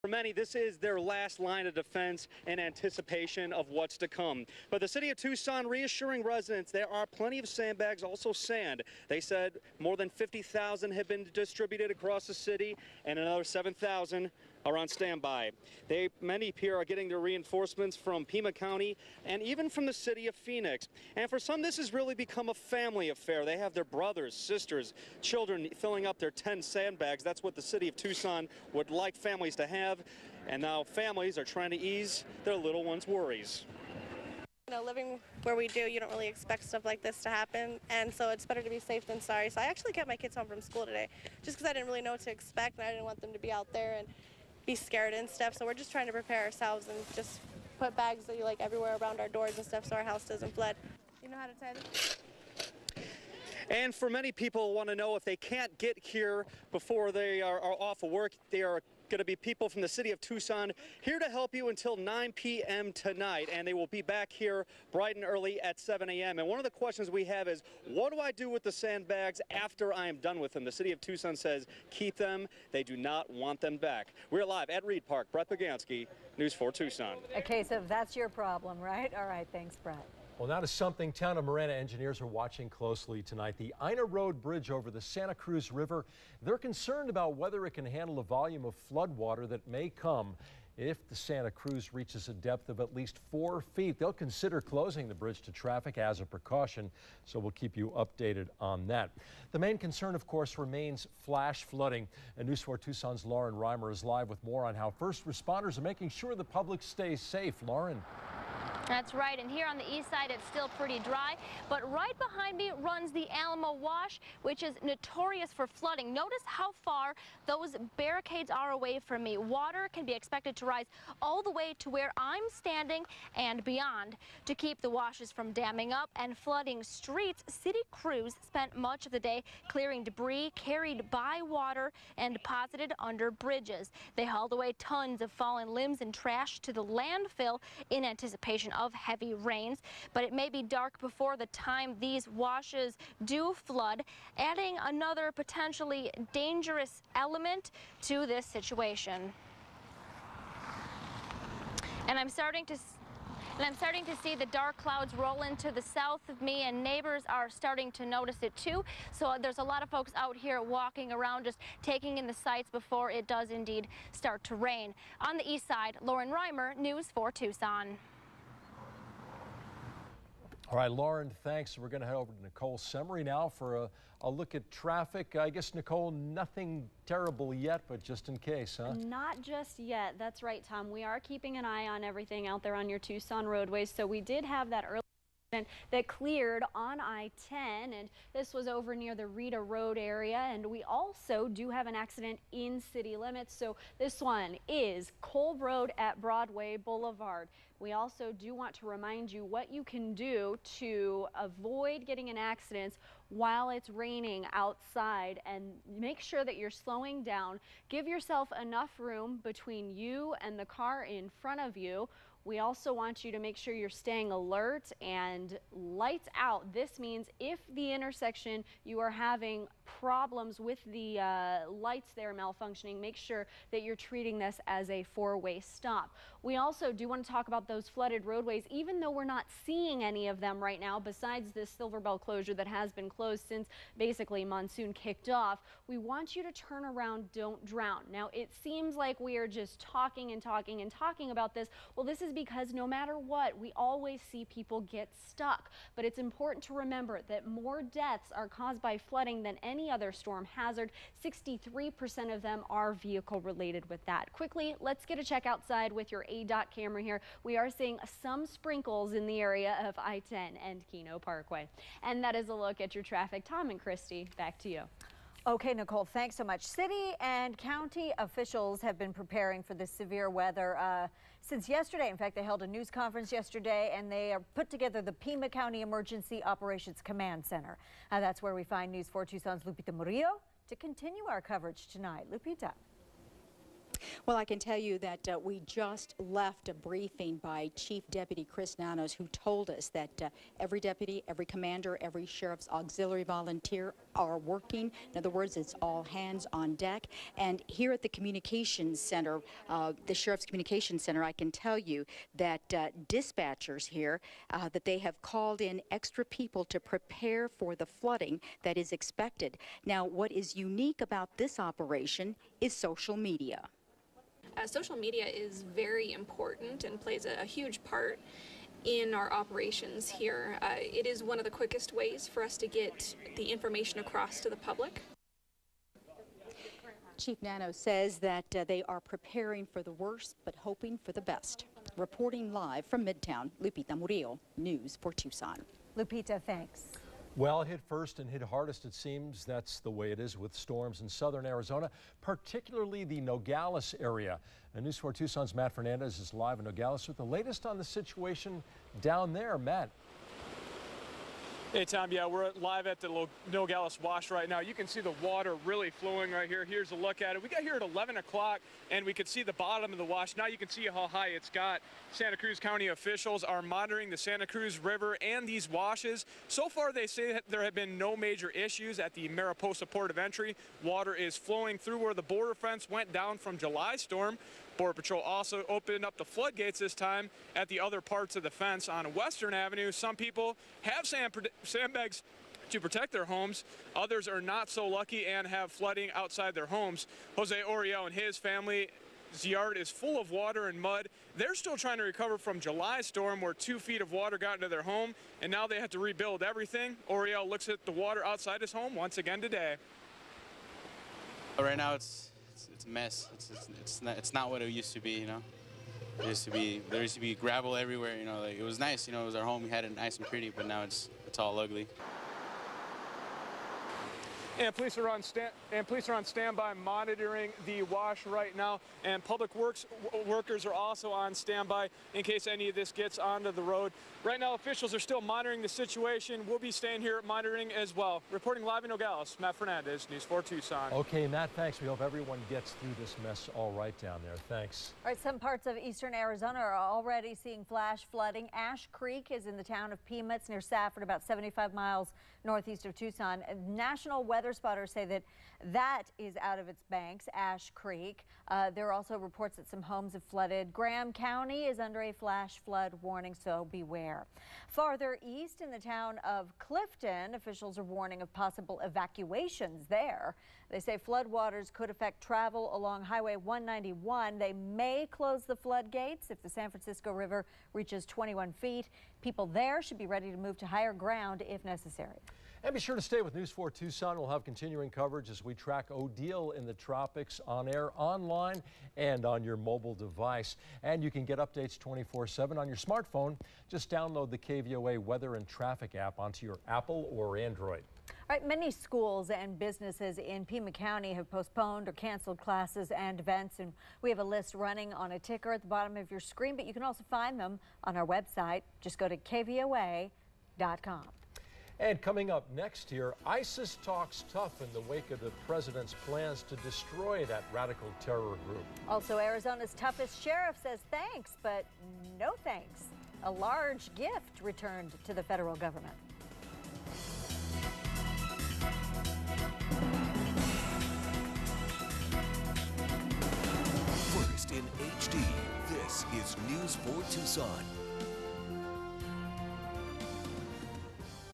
For many, this is their last line of defense in anticipation of what's to come. But the city of Tucson reassuring residents there are plenty of sandbags, also sand. They said more than 50,000 have been distributed across the city and another 7,000 are on standby. Many here are getting their reinforcements from Pima County and even from the city of Phoenix. And for some, this has really become a family affair. They have their brothers, sisters, children filling up their 10 sandbags. That's what the city of Tucson would like families to have. And now families are trying to ease their little ones' worries. You know, living where we do, you don't really expect stuff like this to happen, and so it's better to be safe than sorry. So I actually kept my kids home from school today just because I didn't really know what to expect, and I didn't want them to be out there and be scared and stuff. So we're just trying to prepare ourselves and just put bags like everywhere around our doors and stuff so our house doesn't flood. You know how to tie this? And for many people want to know if they can't get here before they are off of work, they are going to be people from the city of Tucson here to help you until 9 p.m. tonight, and they will be back here bright and early at 7 a.m. And one of the questions we have is, what do I do with the sandbags after I am done with them? The city of Tucson says keep them. They do not want them back. We're live at Reed Park. Brett Pagansky, News 4 Tucson. A case of that's your problem, right? All right, thanks, Brett. Well, now to something town of Marana engineers are watching closely tonight. The Ina Road Bridge over the Santa Cruz River. They're concerned about whether it can handle the volume of flood water that may come if the Santa Cruz reaches a depth of at least 4 feet. They'll consider closing the bridge to traffic as a precaution, so we'll keep you updated on that. The main concern, of course, remains flash flooding. And News 4 Tucson's Lauren Reimer is live with more on how first responders are making sure the public stays safe. Lauren. That's right, and here on the east side it's still pretty dry, but right behind me runs the Alamo Wash, which is notorious for flooding. Notice how far those barricades are away from me. Water can be expected to rise all the way to where I'm standing and beyond. To keep the washes from damming up and flooding streets, city crews spent much of the day clearing debris carried by water and deposited under bridges. They hauled away tons of fallen limbs and trash to the landfill in anticipation of heavy rains, but it may be dark before the time these washes do flood, adding another potentially dangerous element to this situation. And I'm starting to see the dark clouds roll into the south of me, and neighbors are starting to notice it too. So there's a lot of folks out here walking around, just taking in the sights before it does indeed start to rain. On the east side, Lauren Reimer, News 4 Tucson. All right, Lauren, thanks. We're going to head over to Nicole Semery now for a look at traffic. I guess, Nicole, nothing terrible yet, but just in case, huh? Not just yet. That's right, Tom. We are keeping an eye on everything out there on your Tucson roadways. So we did have that early that cleared on I-10, and this was over near the Rita Road area, and we also do have an accident in city limits. So this one is Kolb Road at Broadway Boulevard. We also do want to remind you what you can do to avoid getting in accidents while it's raining outside, and make sure that you're slowing down. Give yourself enough room between you and the car in front of you. We also want you to make sure you're staying alert and lights out. This means if the intersection you are having problems with the lights there malfunctioning, make sure that you're treating this as a four-way stop. We also do want to talk about those flooded roadways, even though we're not seeing any of them right now, besides this Silver Bell closure that has been closed since basically monsoon kicked off. We want you to turn around, don't drown. Now, it seems like we are just talking and talking and talking about this. Well, this is because no matter what, we always see people get stuck. But it's important to remember that more deaths are caused by flooding than any other storm hazard. 63% of them are vehicle related with that. Quickly, let's get a check outside with your ADOT camera here. We are seeing some sprinkles in the area of I-10 and Keno Parkway. And that is a look at your traffic. Tom and Christy, back to you. Okay, Nicole, thanks so much. City and county officials have been preparing for this severe weather since yesterday. In fact, they held a news conference yesterday, and they put together the Pima County Emergency Operations Command Center. That's where we find News 4 Tucson's Lupita Murillo to continue our coverage tonight. Lupita. Well, I can tell you that we just left a briefing by Chief Deputy Chris Nanos, who told us that every deputy, every commander, every sheriff's auxiliary volunteer, are working. In other words, it's all hands on deck. And here at the Communications Center, the Sheriff's Communications Center, I can tell you that dispatchers here, that they have called in extra people to prepare for the flooding that is expected. Now, what is unique about this operation is social media. Social media is very important and plays a huge part in our operations here. It is one of the quickest ways for us to get the information across to the public. Chief Nano says that they are preparing for the worst but hoping for the best. Reporting live from Midtown, Lupita Murillo, News 4 Tucson. Lupita, thanks. Well, hit first and hit hardest, it seems. That's the way it is with storms in southern Arizona, particularly the Nogales area. And News 4 Tucson's Matt Fernandez is live in Nogales with the latest on the situation down there. Matt. Hey, Tom, yeah, we're live at the Nogales Wash right now. You can see the water really flowing right here. Here's a look at it. We got here at 11 o'clock, and we could see the bottom of the wash. Now you can see how high it's got. Santa Cruz County officials are monitoring the Santa Cruz River and these washes. So far, they say that there have been no major issues at the Mariposa Port of Entry. Water is flowing through where the border fence went down from July's storm. Border Patrol also opened up the floodgates this time at the other parts of the fence on Western Avenue. Some people have sandbags to protect their homes. Others are not so lucky and have flooding outside their homes. Jose Oriel and his family's yard is full of water and mud. They're still trying to recover from July's storm where 2 feet of water got into their home, and now they have to rebuild everything. Oriel looks at the water outside his home once again today. Right now it's a mess. It's not what it used to be, you know. There used to be gravel everywhere, you know. Like, it was nice, you know. It was our home. We had it nice and pretty, but now it's all ugly. And police are on standby monitoring the wash right now, and public works workers are also on standby in case any of this gets onto the road. Right now, officials are still monitoring the situation. We'll be staying here monitoring as well. Reporting live in Nogales, Matt Fernandez, News 4 Tucson. Okay, Matt, thanks. We hope everyone gets through this mess all right down there. Thanks. All right, some parts of eastern Arizona are already seeing flash flooding. Ash Creek is in the town of Pima. It's near Safford, about 75 miles northeast of Tucson. National weather spotters say that is out of its banks, Ash Creek. There are also reports that some homes have flooded. Graham County is under a flash flood warning, so beware. Farther east in the town of Clifton, officials are warning of possible evacuations there. They say floodwaters could affect travel along Highway 191. They may close the floodgates if the San Francisco River reaches 21 feet. People there should be ready to move to higher ground if necessary. And be sure to stay with News 4 Tucson. We'll have continuing coverage as we track Odile in the tropics on air, online, and on your mobile device. And you can get updates 24/7 on your smartphone. Just download the KVOA weather and traffic app onto your Apple or Android. All right, many schools and businesses in Pima County have postponed or canceled classes and events, and we have a list running on a ticker at the bottom of your screen, but you can also find them on our website. Just go to kvoa.com. And coming up next here, ISIS talks tough in the wake of the president's plans to destroy that radical terror group. Also, Arizona's toughest sheriff says thanks, but no thanks. A large gift returned to the federal government. First in HD, this is News 4 Tucson.